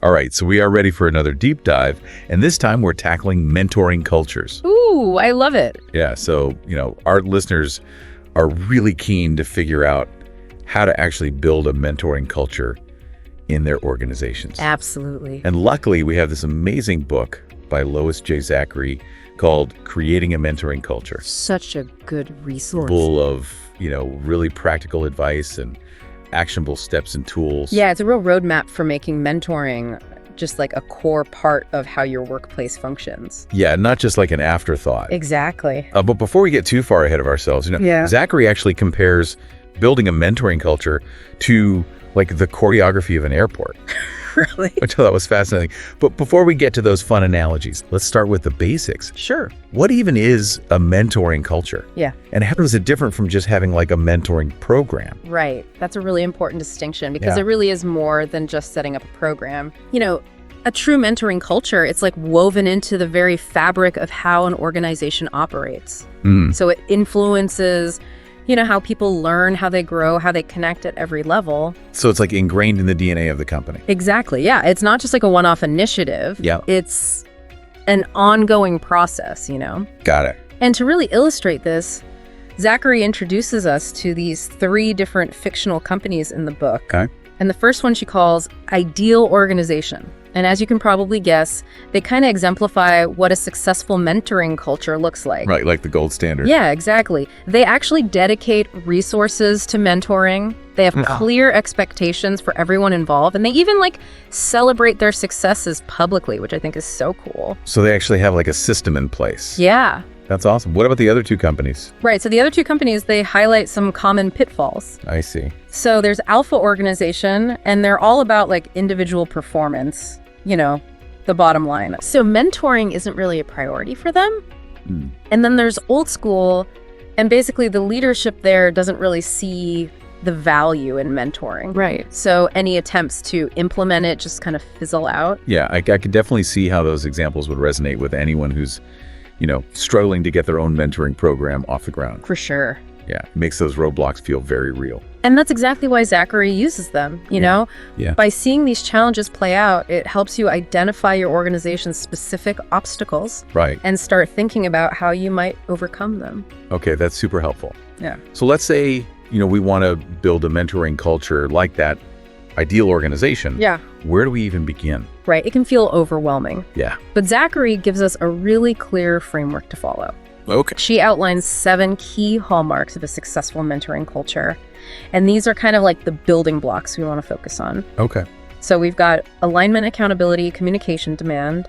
All right, so we are ready for another deep dive, and this time we're tackling mentoring cultures. Ooh, I love it. Yeah, so, our listeners are really keen to figure out how to actually build a mentoring culture in their organizations. Absolutely. And luckily, we have this amazing book by Lois J. Zachary called Creating a Mentoring Culture. Such a good resource. Full of, really practical advice and actionable steps and tools. Yeah, it's a real roadmap for making mentoring just like a core part of how your workplace functions. Yeah, not just like an afterthought. Exactly. But before we get too far ahead of ourselves, Zachary actually compares building a mentoring culture to like the choreography of an airport. Really? Which I thought was fascinating. But before we get to those fun analogies, let's start with the basics. Sure. What even is a mentoring culture? Yeah. And how is it different from just having like a mentoring program? Right. That's a really important distinction because Yeah. it really is more than just setting up a program. A true mentoring culture, it's like woven into the very fabric of how an organization operates. So it influences how people learn, how they grow, how they connect at every level. So it's like ingrained in the DNA of the company. Exactly. Yeah. It's not just like a one-off initiative. Yeah. It's an ongoing process, Got it. And to really illustrate this, Zachary introduces us to these 3 different fictional companies in the book. Okay. And the first one she calls Ideal Organization. And as you can probably guess, they kind of exemplify what a successful mentoring culture looks like. Right, like the gold standard. Yeah, exactly. They actually dedicate resources to mentoring. They have clear expectations for everyone involved, and they even celebrate their successes publicly, which I think is so cool. So they actually have like a system in place. Yeah. That's awesome. What about the other 2 companies? Right. So the other 2 companies, they highlight some common pitfalls. I see. So there's Alpha Organization, and they're all about individual performance, the bottom line. So mentoring isn't really a priority for them. And then there's Old School, and basically the leadership there doesn't really see the value in mentoring. Right. So any attempts to implement it just kind of fizzle out. Yeah, I could definitely see how those examples would resonate with anyone who's struggling to get their own mentoring program off the ground. For sure. Yeah, it makes those roadblocks feel very real. And that's exactly why Zachary uses them, Yeah. By seeing these challenges play out, it helps you identify your organization's specific obstacles. Right. And start thinking about how you might overcome them. Okay, that's super helpful. Yeah. So let's say, we want to build a mentoring culture like that ideal organization. Yeah. Where do we even begin? Right. It can feel overwhelming. Yeah. But Zachary gives us a really clear framework to follow. Okay. She outlines 7 key hallmarks of a successful mentoring culture. And these are kind of like the building blocks we want to focus on. Okay. So we've got alignment, accountability, communication, demand,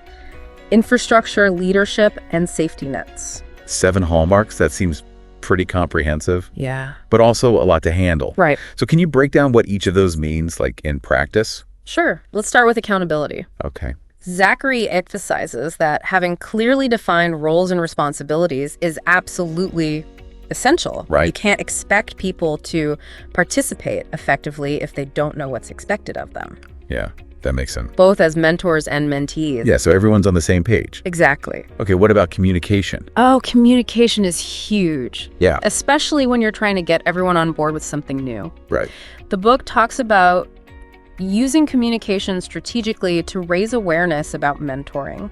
infrastructure, leadership, and safety nets. 7 hallmarks. That seems pretty comprehensive. Yeah. But also a lot to handle. Right. So can you break down what each of those means, like in practice? Sure. Let's start with accountability. Okay. Zachary emphasizes that having clearly defined roles and responsibilities is absolutely essential. Right. You can't expect people to participate effectively if they don't know what's expected of them, Yeah, that makes sense. both as mentors and mentees. Yeah, so everyone's on the same page. Exactly. Okay, what about communication? Oh, communication is huge. Yeah. Especially when you're trying to get everyone on board with something new. Right. The book talks about using communication strategically to raise awareness about mentoring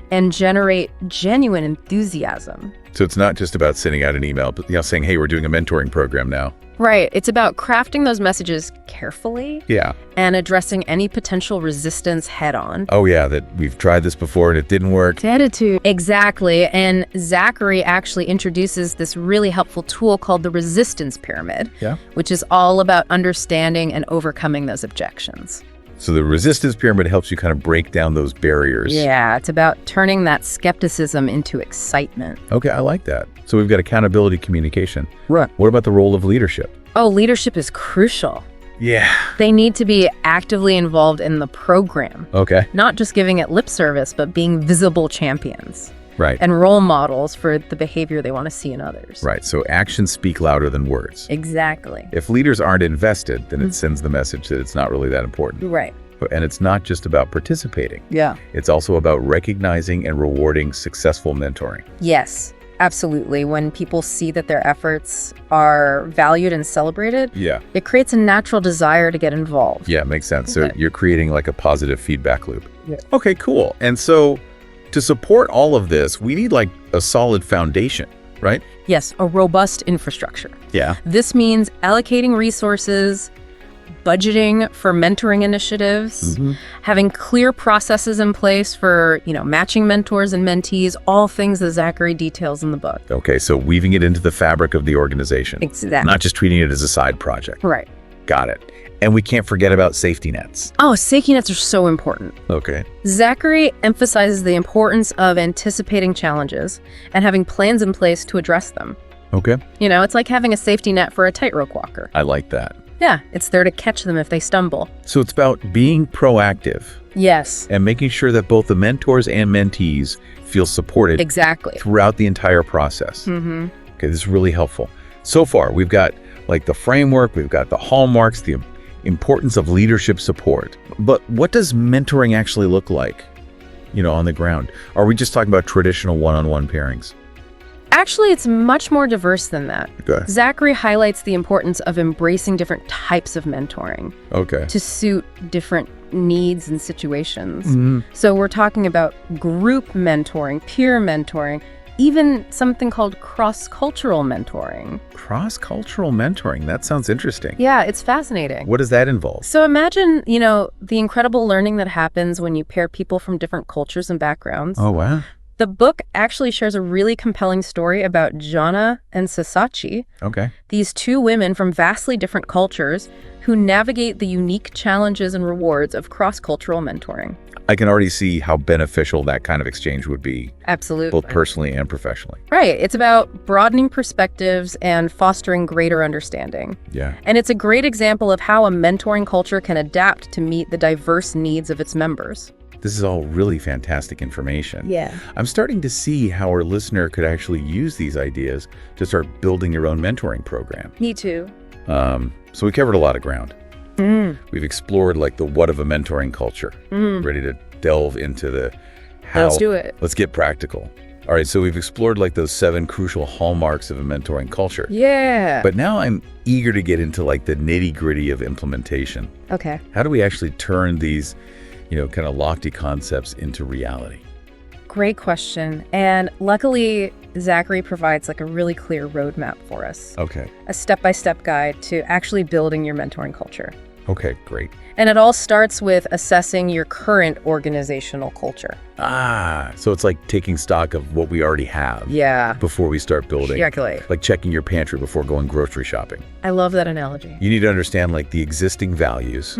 and generate genuine enthusiasm. So it's not just about sending out an email, but saying, hey, we're doing a mentoring program now. Right. It's about crafting those messages carefully Yeah. and addressing any potential resistance head on. Oh, yeah, that we've tried this before and it didn't work. Attitude. Exactly. And Zachary actually introduces this really helpful tool called the resistance pyramid, which is all about understanding and overcoming those objections. So the resistance pyramid helps you kind of break down those barriers. Yeah, it's about turning that skepticism into excitement. Okay, I like that. So we've got accountability, communication. Right. What about the role of leadership? Oh, leadership is crucial. Yeah. They need to be actively involved in the program. Okay. Not just giving it lip service, but being visible champions. Right. And role models for the behavior they want to see in others. Right. So actions speak louder than words. Exactly. If leaders aren't invested, then it sends the message that it's not really that important. Right. And it's not just about participating. Yeah. It's also about recognizing and rewarding successful mentoring. Yes. Absolutely. When people see that their efforts are valued and celebrated, Yeah. it creates a natural desire to get involved. Yeah, makes sense. So you're creating like a positive feedback loop. Yeah. Okay, cool. And so to support all of this, we need like a solid foundation, right? Yes, a robust infrastructure. Yeah. This means allocating resources, budgeting for mentoring initiatives, having clear processes in place for, matching mentors and mentees, all things that Zachary details in the book. Okay, so weaving it into the fabric of the organization. Exactly. Not just treating it as a side project. Right. Got it. And we can't forget about safety nets. Oh, safety nets are so important. Okay. Zachary emphasizes the importance of anticipating challenges and having plans in place to address them. Okay. It's like having a safety net for a tightrope walker. I like that. Yeah, it's there to catch them if they stumble. So it's about being proactive Yes, and making sure that both the mentors and mentees feel supported exactly. throughout the entire process. Mm-hmm. Okay, this is really helpful. So far, we've got like the framework, we've got the hallmarks, the importance of leadership support. But what does mentoring actually look like, on the ground? Are we just talking about traditional one-on-one pairings? Actually, it's much more diverse than that. Okay. Zachary highlights the importance of embracing different types of mentoring Okay. to suit different needs and situations. Mhm. So we're talking about group mentoring, peer mentoring, even something called cross-cultural mentoring. Cross-cultural mentoring. That sounds interesting. Yeah, it's fascinating. What does that involve? So imagine, the incredible learning that happens when you pair people from different cultures and backgrounds. Oh, wow. The book actually shares a really compelling story about Jana and Sasachi, Okay. these two women from vastly different cultures who navigate the unique challenges and rewards of cross-cultural mentoring. I can already see how beneficial that kind of exchange would be, Absolutely. both personally and professionally. Right. It's about broadening perspectives and fostering greater understanding. Yeah. And it's a great example of how a mentoring culture can adapt to meet the diverse needs of its members. This is all really fantastic information. Yeah. I'm starting to see how our listener could actually use these ideas to start building their own mentoring program. Me too. So we covered a lot of ground. Mm. We've explored like the what of a mentoring culture. Ready to delve into the how. Let's do it. Let's get practical. All right, so we've explored like those 7 crucial hallmarks of a mentoring culture. Yeah. But now I'm eager to get into like the nitty-gritty of implementation. Okay. How do we actually turn these, kind of lofty concepts into reality? Great question. And luckily, Zachary provides like a really clear roadmap for us. Okay. A step-by-step guide to actually building your mentoring culture. Okay, great. And it all starts with assessing your current organizational culture. So it's like taking stock of what we already have Yeah. before we start building. Exactly. Like checking your pantry before going grocery shopping. I love that analogy. You need to understand like the existing values,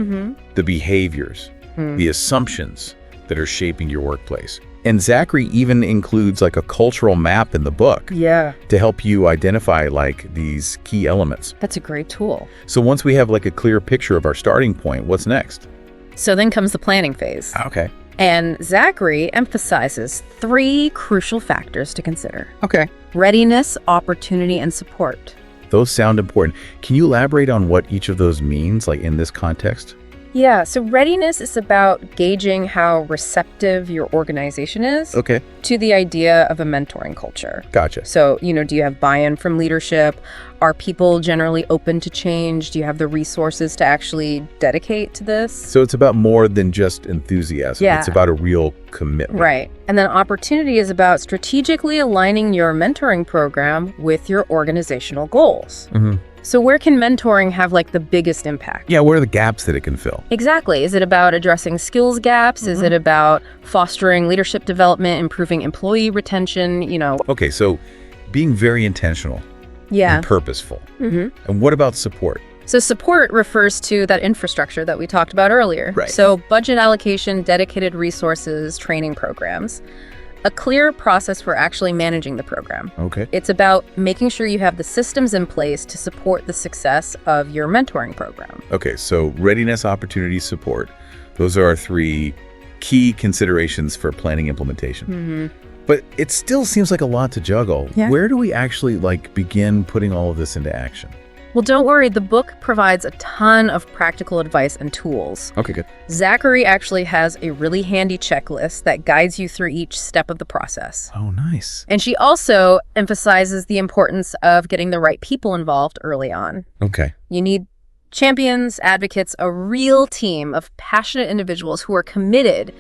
the behaviors, the assumptions that are shaping your workplace. And Zachary even includes like a cultural map in the book Yeah. to help you identify like these key elements. That's a great tool. So once we have like a clear picture of our starting point, what's next? So then comes the planning phase. Okay. And Zachary emphasizes 3 crucial factors to consider: Okay. readiness, opportunity, and support. Those sound important. Can you elaborate on what each of those means, like in this context? Yeah, so readiness is about gauging how receptive your organization is Okay. to the idea of a mentoring culture. Gotcha. So, do you have buy-in from leadership? Are people generally open to change? Do you have the resources to actually dedicate to this? So it's about more than just enthusiasm. Yeah. It's about a real commitment. Right. And then opportunity is about strategically aligning your mentoring program with your organizational goals. So where can mentoring have like the biggest impact? Yeah, what are the gaps that it can fill? Exactly. Is it about addressing skills gaps? Is it about fostering leadership development, improving employee retention? Okay, so being very intentional Yeah. and purposeful. And what about support? So support refers to that infrastructure that we talked about earlier. Right. So budget allocation, dedicated resources, training programs, a clear process for actually managing the program. Okay. It's about making sure you have the systems in place to support the success of your mentoring program. Okay, so readiness, opportunity, support. Those are our 3 key considerations for planning implementation. But it still seems like a lot to juggle. Yeah. Where do we actually like begin putting all of this into action? Well, don't worry. The book provides a ton of practical advice and tools. Okay, good. Zachary actually has a really handy checklist that guides you through each step of the process. Oh, nice. And she also emphasizes the importance of getting the right people involved early on. Okay. You need champions, advocates, a real team of passionate individuals who are committed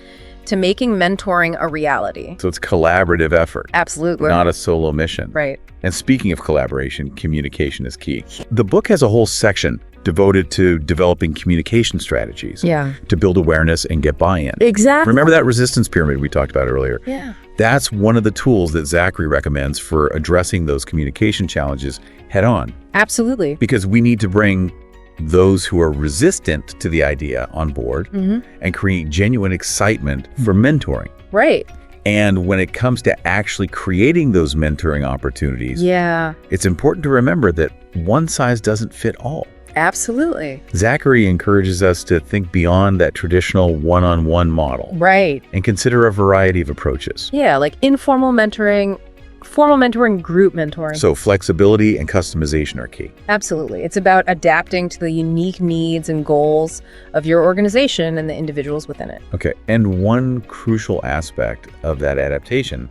to making mentoring a reality. So it's collaborative effort. Absolutely. Not a solo mission. Right. And speaking of collaboration, communication is key. The book has a whole section devoted to developing communication strategies to build awareness and get buy-in. Exactly. Remember that resistance pyramid we talked about earlier? Yeah. That's one of the tools that Zachary recommends for addressing those communication challenges head on. Absolutely. Because we need to bring those who are resistant to the idea on board and create genuine excitement for mentoring. Right. And when it comes to actually creating those mentoring opportunities, it's important to remember that one size doesn't fit all. Absolutely. Zachary encourages us to think beyond that traditional one-on-one model. Right. And consider a variety of approaches. Yeah, like informal mentoring, formal mentoring, group mentoring. So flexibility and customization are key. Absolutely. It's about adapting to the unique needs and goals of your organization and the individuals within it. Okay. And one crucial aspect of that adaptation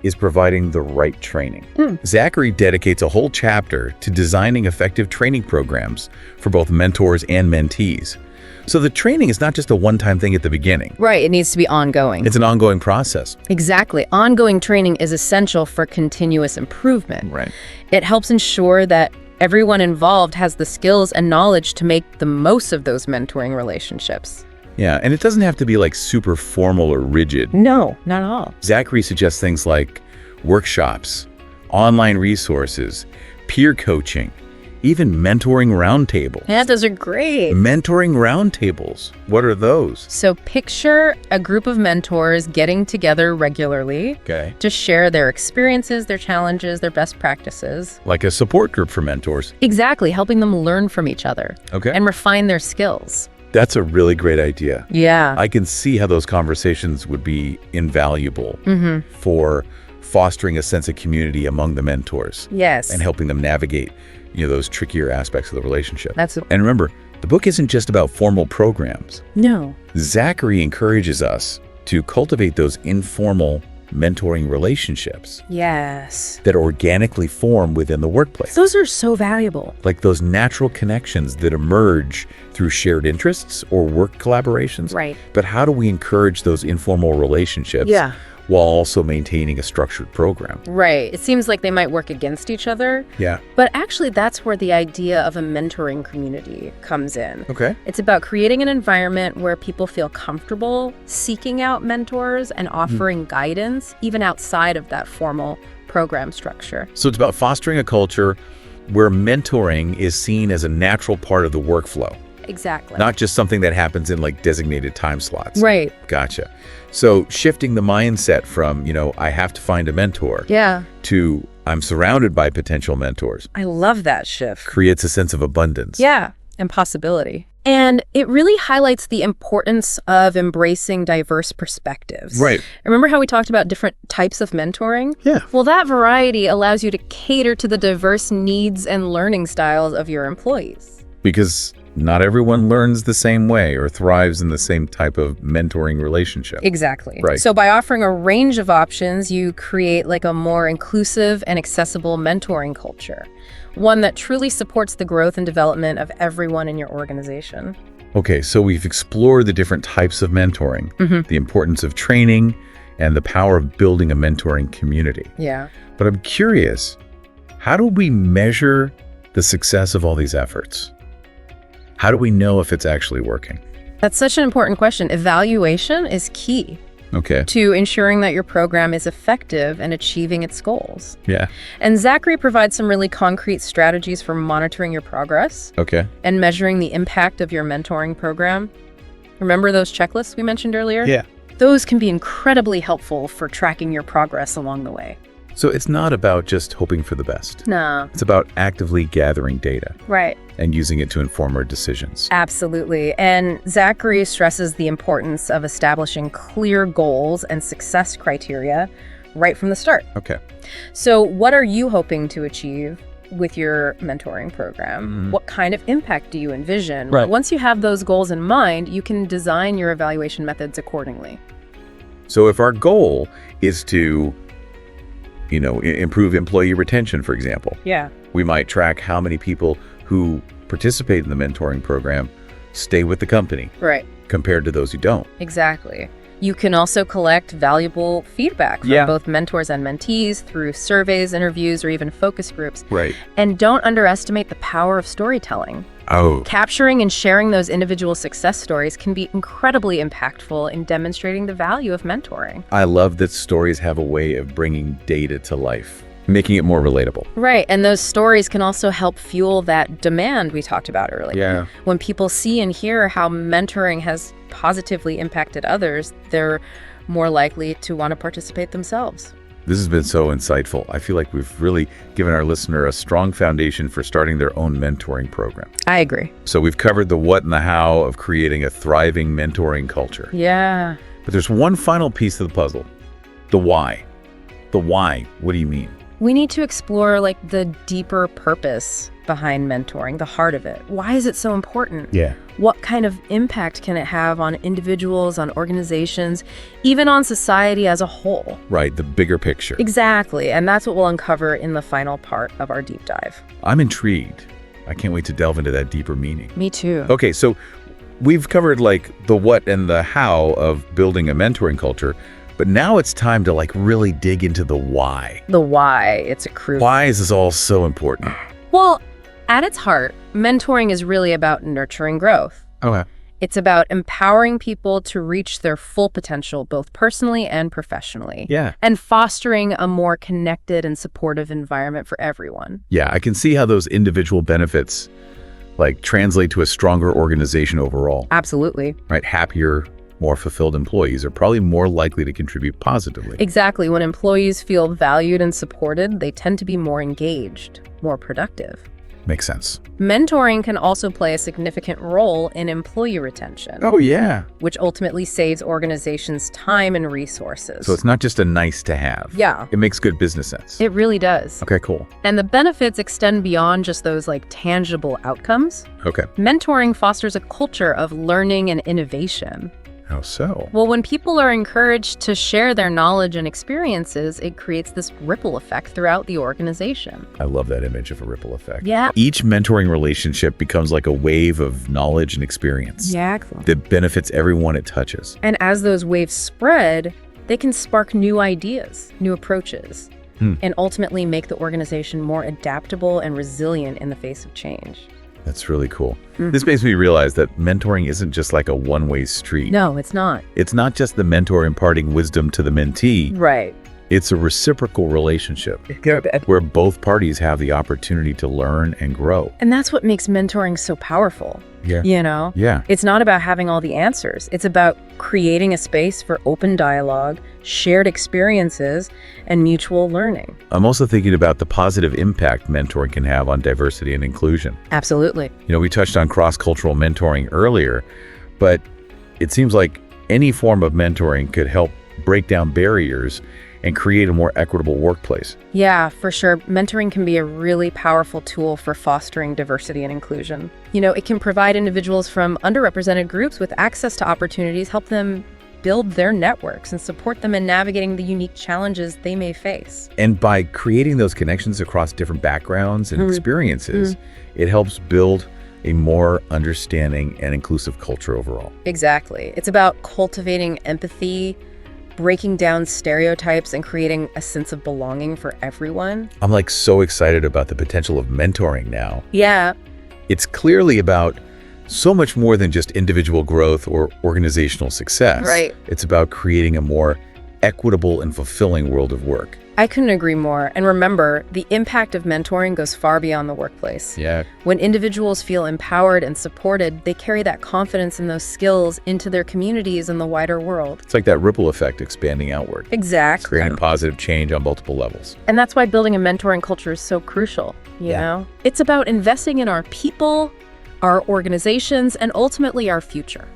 is providing the right training. Zachary dedicates a whole chapter to designing effective training programs for both mentors and mentees. So the training is not just a one-time thing at the beginning. Right. It needs to be ongoing. It's an ongoing process. Exactly. Ongoing training is essential for continuous improvement. Right. It helps ensure that everyone involved has the skills and knowledge to make the most of those mentoring relationships. Yeah, and it doesn't have to be like super formal or rigid. No, not at all. Zachary suggests things like workshops, online resources, peer coaching, even mentoring roundtables. Yeah, those are great. Mentoring roundtables. What are those? So picture a group of mentors getting together regularly to share their experiences, their challenges, their best practices. Like a support group for mentors. Exactly, helping them learn from each other and refine their skills. That's a really great idea. Yeah. I can see how those conversations would be invaluable for fostering a sense of community among the mentors. Yes. And helping them navigate, those trickier aspects of the relationship. And remember, the book isn't just about formal programs. No. Zachary encourages us to cultivate those informal mentoring relationships. Yes. That organically form within the workplace. Those are so valuable. Like those natural connections that emerge through shared interests or work collaborations. Right. But how do we encourage those informal relationships while also maintaining a structured program? Right. It seems like they might work against each other. Yeah. But actually, that's where the idea of a mentoring community comes in. Okay. It's about creating an environment where people feel comfortable seeking out mentors and offering guidance, even outside of that formal program structure. So it's about fostering a culture where mentoring is seen as a natural part of the workflow. Exactly. Not just something that happens in like designated time slots. Right. Gotcha. So shifting the mindset from, I have to find a mentor to I'm surrounded by potential mentors. I love that shift. Creates a sense of abundance. Yeah, and possibility. And it really highlights the importance of embracing diverse perspectives. Right. Remember how we talked about different types of mentoring? Yeah. Well, that variety allows you to cater to the diverse needs and learning styles of your employees. Because not everyone learns the same way or thrives in the same type of mentoring relationship. Exactly. Right. So by offering a range of options, you create like a more inclusive and accessible mentoring culture, one that truly supports the growth and development of everyone in your organization. Okay, so we've explored the different types of mentoring, the importance of training, and the power of building a mentoring community. Yeah. But I'm curious, how do we measure the success of all these efforts? How do we know if it's actually working? That's such an important question. Evaluation is key to ensuring that your program is effective and achieving its goals. Yeah. And Zachary provides some really concrete strategies for monitoring your progress and measuring the impact of your mentoring program. Remember those checklists we mentioned earlier? Yeah. Those can be incredibly helpful for tracking your progress along the way. So it's not about just hoping for the best. No. It's about actively gathering data. Right. And using it to inform our decisions. Absolutely. And Zachary stresses the importance of establishing clear goals and success criteria right from the start. Okay. So what are you hoping to achieve with your mentoring program? What kind of impact do you envision? Right. Once you have those goals in mind, you can design your evaluation methods accordingly. So if our goal is to, improve employee retention, for example, Yeah. we might track how many people who participate in the mentoring program stay with the company Right. compared to those who don't. Exactly. You can also collect valuable feedback from both mentors and mentees through surveys, interviews, or even focus groups. Right. And don't underestimate the power of storytelling. Oh, Capturing and sharing those individual success stories can be incredibly impactful in demonstrating the value of mentoring. I love that stories have a way of bringing data to life, making it more relatable. Right, and those stories can also help fuel that demand we talked about earlier. Yeah. When people see and hear how mentoring has positively impacted others, they're more likely to want to participate themselves. This has been so insightful. I feel like we've really given our listener a strong foundation for starting their own mentoring program. I agree. So we've covered the what and the how of creating a thriving mentoring culture. Yeah. But there's one final piece of the puzzle, the why. The why, what do you mean? We need to explore the deeper purpose behind mentoring, the heart of it. Why is it so important? Yeah. What kind of impact can it have on individuals, on organizations, even on society as a whole? Right, the bigger picture. Exactly, and that's what we'll uncover in the final part of our deep dive. I'm intrigued. I can't wait to delve into that deeper meaning. Me too. Okay, so we've covered the what and the how of building a mentoring culture, but now it's time to really dig into the why. The why, it's a crucial. Why is this all so important? Well, at its heart, mentoring is really about nurturing growth. Okay. It's about empowering people to reach their full potential, both personally and professionally. Yeah. And fostering a more connected and supportive environment for everyone. Yeah, I can see how those individual benefits translate to a stronger organization overall. Absolutely. Right? Happier, more fulfilled employees are probably more likely to contribute positively. Exactly. When employees feel valued and supported, they tend to be more engaged, more productive. Makes sense. Mentoring can also play a significant role in employee retention, Oh, yeah. which ultimately saves organizations time and resources. So it's not just a nice to have. Yeah. It makes good business sense. It really does. Okay, cool. And the benefits extend beyond just those tangible outcomes. Okay. Mentoring fosters a culture of learning and innovation. How so? Well, when people are encouraged to share their knowledge and experiences, it creates this ripple effect throughout the organization. I love that image of a ripple effect. Yeah. Each mentoring relationship becomes like a wave of knowledge and experience Exactly. that benefits everyone it touches. And as those waves spread, they can spark new ideas, new approaches, and ultimately make the organization more adaptable and resilient in the face of change. That's really cool. This makes me realize that mentoring isn't just like a one-way street. No, it's not. It's not just the mentor imparting wisdom to the mentee. Right. It's a reciprocal relationship where both parties have the opportunity to learn and grow. And that's what makes mentoring so powerful. Yeah. Yeah. It's not about having all the answers. It's about creating a space for open dialogue, shared experiences, and mutual learning. I'm also thinking about the positive impact mentoring can have on diversity and inclusion. Absolutely. We touched on cross-cultural mentoring earlier, but it seems like any form of mentoring could help break down barriers and create a more equitable workplace. Yeah, for sure. Mentoring can be a really powerful tool for fostering diversity and inclusion. It can provide individuals from underrepresented groups with access to opportunities, help them build their networks, and support them in navigating the unique challenges they may face. And by creating those connections across different backgrounds and experiences, it helps build a more understanding and inclusive culture overall. Exactly. It's about cultivating empathy, breaking down stereotypes, and creating a sense of belonging for everyone. I'm so excited about the potential of mentoring now. Yeah. It's clearly about so much more than just individual growth or organizational success. Right. It's about creating a more equitable and fulfilling world of work. I couldn't agree more. And remember, the impact of mentoring goes far beyond the workplace. Yeah. When individuals feel empowered and supported, they carry that confidence and those skills into their communities and the wider world. It's like that ripple effect expanding outward. Exactly. Creating positive change on multiple levels. And that's why building a mentoring culture is so crucial, you know? It's about investing in our people, our organizations, and ultimately our future.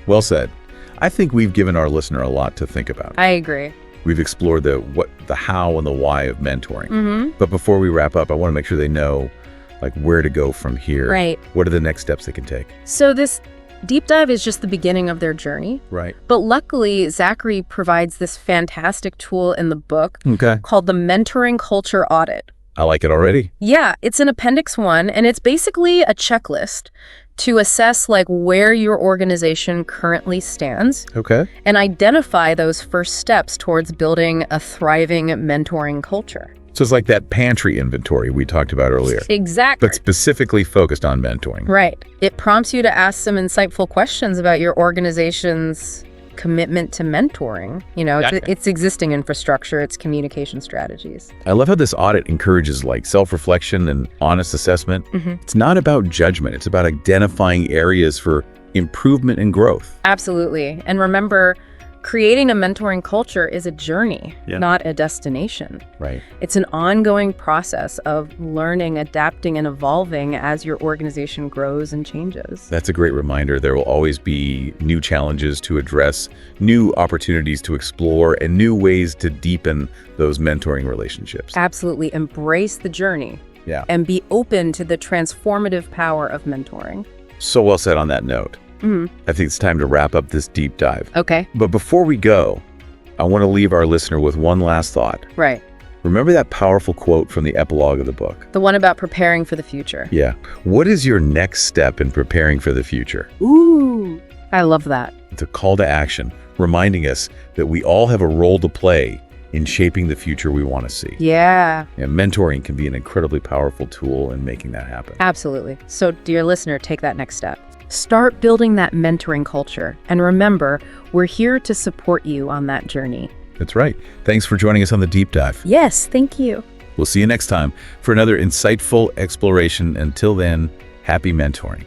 Well said. I think we've given our listener a lot to think about. I agree. We've explored the how and the why of mentoring. Mm-hmm. But before we wrap up, I want to make sure they know like where to go from here. Right. What are the next steps they can take? So this deep dive is just the beginning of their journey. Right. But luckily, Zachary provides this fantastic tool in the book Okay. called the Mentoring Culture Audit. I like it already. Yeah, it's in Appendix 1, and it's basically a checklist to assess like where your organization currently stands Okay. and identify those first steps towards building a thriving mentoring culture. So it's like that pantry inventory we talked about earlier, Exactly. but specifically focused on mentoring. Right. It prompts you to ask some insightful questions about your organization's commitment to mentoring, its existing infrastructure, its communication strategies. I love how this audit encourages like self-reflection and honest assessment. Mm-hmm. It's not about judgment. It's about identifying areas for improvement and growth. Absolutely. And remember, creating a mentoring culture is a journey, Yeah. not a destination. Right. It's an ongoing process of learning, adapting, and evolving as your organization grows and changes. That's a great reminder. There will always be new challenges to address, new opportunities to explore, and new ways to deepen those mentoring relationships. Absolutely. Embrace the journey. Yeah. And be open to the transformative power of mentoring. So well said on that note. Mm-hmm. I think it's time to wrap up this deep dive. Okay. But before we go, I want to leave our listener with one last thought. Right. Remember that powerful quote from the epilogue of the book? The one about preparing for the future. Yeah. What is your next step in preparing for the future? Ooh, I love that. It's a call to action, reminding us that we all have a role to play in shaping the future we want to see. Yeah, And mentoring can be an incredibly powerful tool in making that happen. absolutely. So, dear listener, take that next step. Start building that mentoring culture. And remember, we're here to support you on that journey. That's right. Thanks for joining us on the deep dive. Yes, thank you. We'll see you next time for another insightful exploration. Until then, happy mentoring.